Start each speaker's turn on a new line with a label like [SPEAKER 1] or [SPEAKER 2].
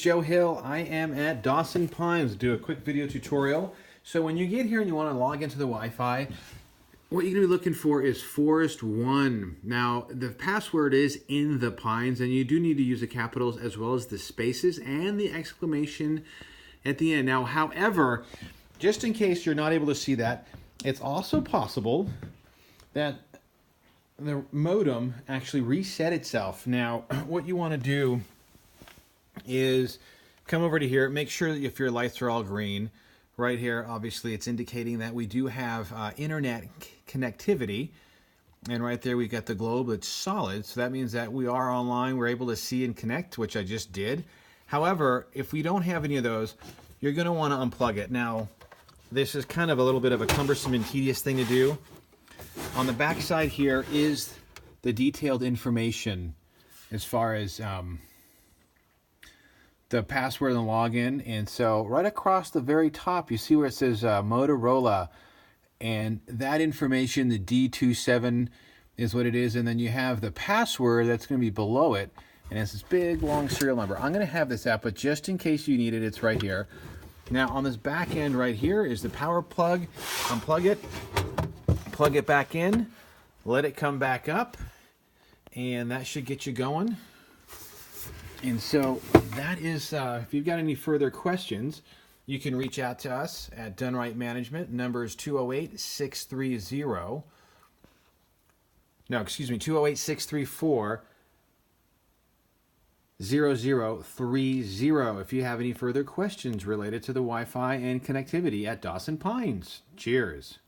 [SPEAKER 1] Joe Hill. I am at Dawson Pines to do a quick video tutorial. So when you get here and you want to log into the Wi-Fi, what you're going to be looking for is Forest1. Now, the password is in the Pines, and you do need to use the capitals as well as the spaces and the exclamation at the end. Now, however, just in case you're not able to see that, it's also possible that the modem actually reset itself. Now, what you want to do is come over to here, make sure that if your lights are all green, right here, obviously it's indicating that we do have internet connectivity. And right there we got the globe that's solid, so that means that we are online, we're able to see and connect, which I just did. However, if we don't have any of those, you're going to want to unplug it. Now, this is kind of a little bit of a cumbersome and tedious thing to do. On the back side here is the detailed information as far as the password and login. And so right across the very top, you see where it says Motorola, and that information, the D27 is what it is. And then you have the password that's going to be below it, and it's this big long serial number. I'm going to have this out, but just in case you need it, it's right here. Now on this back end right here is the power plug. Unplug it, plug it back in, let it come back up, and that should get you going. And so that is, if you've got any further questions, you can reach out to us at DoneRight Management. Number is 208-630. No, excuse me, 208-634-0030 if you have any further questions related to the Wi-Fi and connectivity at Dawson Pines. Cheers.